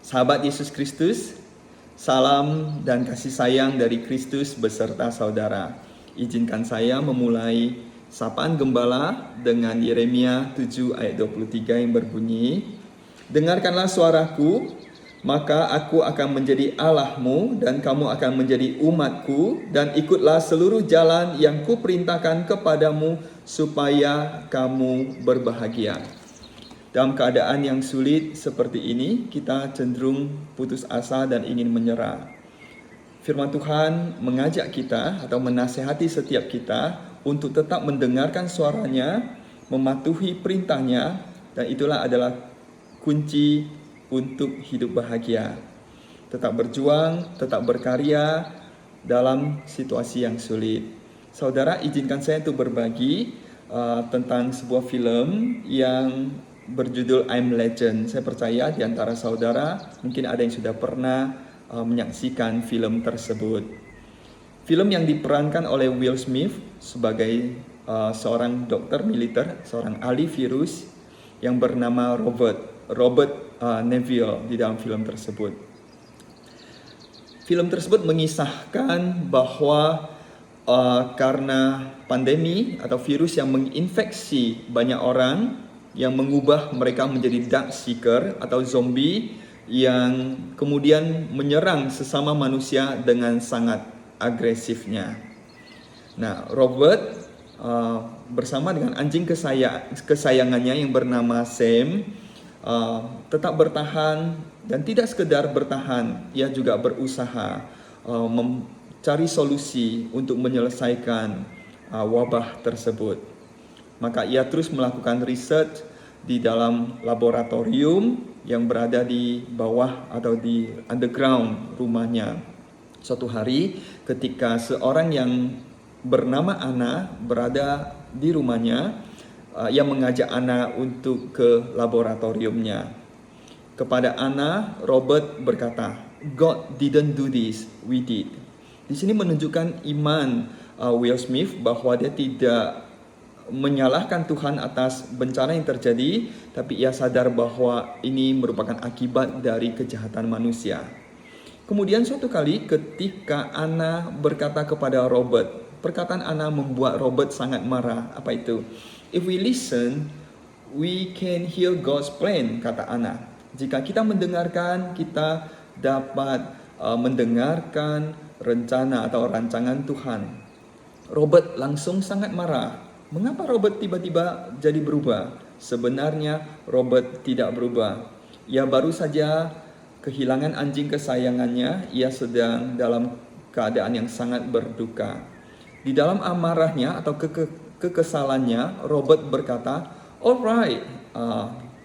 Sahabat Yesus Kristus, salam dan kasih sayang dari Kristus beserta saudara. Izinkan saya memulai sapaan gembala dengan Yeremia 7 ayat 23 yang berbunyi, "Dengarkanlah suaraku, maka aku akan menjadi Allahmu dan kamu akan menjadi umatku, dan ikutlah seluruh jalan yang kuperintahkan kepadamu supaya kamu berbahagia." Dalam keadaan yang sulit seperti ini, kita cenderung putus asa dan ingin menyerah. Firman Tuhan mengajak kita atau menasehati setiap kita untuk tetap mendengarkan suaranya, mematuhi perintahnya, dan itulah adalah kunci untuk hidup bahagia. Tetap berjuang, tetap berkarya dalam situasi yang sulit. Saudara, izinkan saya untuk berbagi tentang sebuah film yang berjudul I'm Legend. Saya percaya di antara saudara mungkin ada yang sudah pernah menyaksikan film tersebut. Film yang diperankan oleh Will Smith sebagai seorang dokter militer, seorang ahli virus yang bernama Robert Neville di dalam film tersebut. Film tersebut mengisahkan bahwa karena pandemi atau virus yang menginfeksi banyak orang, yang mengubah mereka menjadi dark seeker atau zombie yang kemudian menyerang sesama manusia dengan sangat agresifnya. Nah, Robert bersama dengan anjing kesayangannya yang bernama Sam tetap bertahan, dan tidak sekedar bertahan, ia juga berusaha mencari solusi untuk menyelesaikan wabah tersebut. Maka ia terus melakukan research di dalam laboratorium yang berada di bawah atau di underground rumahnya. Suatu hari ketika seorang yang bernama Anna berada di rumahnya, ia mengajak Anna untuk ke laboratoriumnya. Kepada Anna, Robert berkata, "God didn't do this, we did." Di sini menunjukkan iman Will Smith bahwa dia tidak menyalahkan Tuhan atas bencana yang terjadi, tapi ia sadar bahwa ini merupakan akibat dari kejahatan manusia. Kemudian suatu kali ketika Anna berkata kepada Robert, perkataan Anna membuat Robert sangat marah. Apa itu? "If we listen, we can hear God's plan," kata Anna. Jika kita mendengarkan, kita dapat mendengarkan rencana atau rancangan Tuhan. Robert langsung sangat marah. Mengapa Robert tiba-tiba jadi berubah? Sebenarnya Robert tidak berubah. Ia baru saja kehilangan anjing kesayangannya. Ia sedang dalam keadaan yang sangat berduka. Di dalam amarahnya atau kekesalannya, Robert berkata, "Alright,"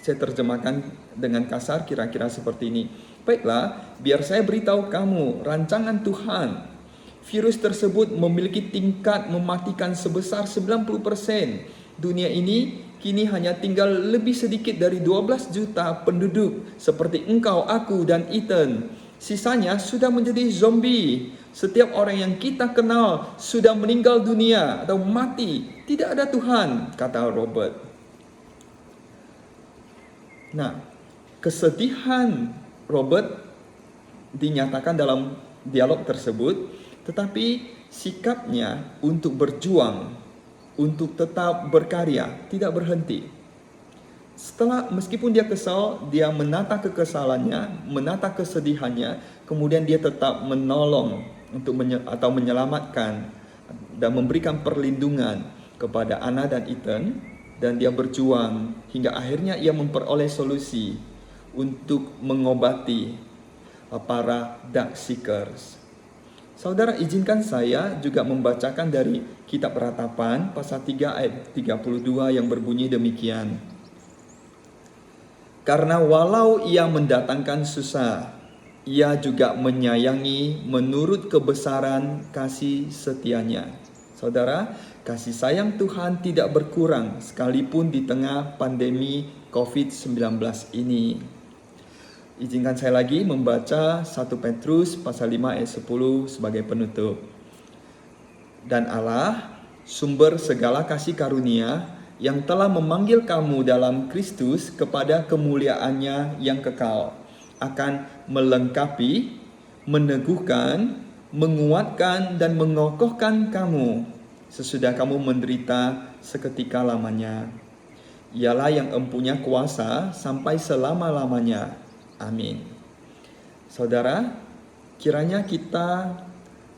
saya terjemahkan dengan kasar kira-kira seperti ini. "Baiklah, biar saya beritahu kamu rancangan Tuhan. Virus tersebut memiliki tingkat mematikan sebesar 90%. Dunia ini kini hanya tinggal lebih sedikit dari 12 juta penduduk seperti engkau, aku, dan Ethan. Sisanya sudah menjadi zombie. Setiap orang yang kita kenal sudah meninggal dunia atau mati. Tidak ada Tuhan," kata Robert. Nah, kesedihan Robert dinyatakan dalam dialog tersebut, tetapi sikapnya untuk berjuang, untuk tetap berkarya, tidak berhenti. Meskipun dia kesal, dia menata kekesalannya, menata kesedihannya, kemudian dia tetap menolong atau menyelamatkan dan memberikan perlindungan kepada Anna dan Ethan, dan dia berjuang hingga akhirnya ia memperoleh solusi untuk mengobati para dark seekers. Saudara, izinkan saya juga membacakan dari Kitab Ratapan pasal 3 ayat 32 yang berbunyi demikian. "Karena walau ia mendatangkan susah, ia juga menyayangi menurut kebesaran kasih setianya." Saudara, kasih sayang Tuhan tidak berkurang sekalipun di tengah pandemi COVID-19 ini. Izinkan saya lagi membaca 1 Petrus pasal 5 ayat 10 sebagai penutup. "Dan Allah, sumber segala kasih karunia, yang telah memanggil kamu dalam Kristus kepada kemuliaannya yang kekal, akan melengkapi, meneguhkan, menguatkan dan mengokohkan kamu sesudah kamu menderita seketika lamanya. Ialah yang empunya kuasa sampai selama-lamanya. Amin. Saudara, kiranya kita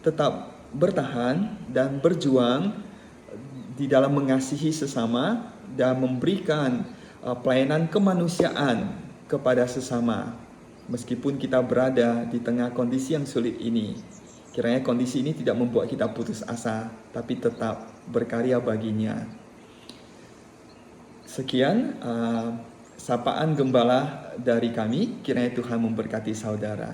tetap bertahan dan berjuang di dalam mengasihi sesama dan memberikan pelayanan kemanusiaan kepada sesama. Meskipun kita berada di tengah kondisi yang sulit ini, kiranya kondisi ini tidak membuat kita putus asa, tapi tetap berkarya baginya. Sekian sapaan gembala dari kami, kiranya Tuhan memberkati saudara.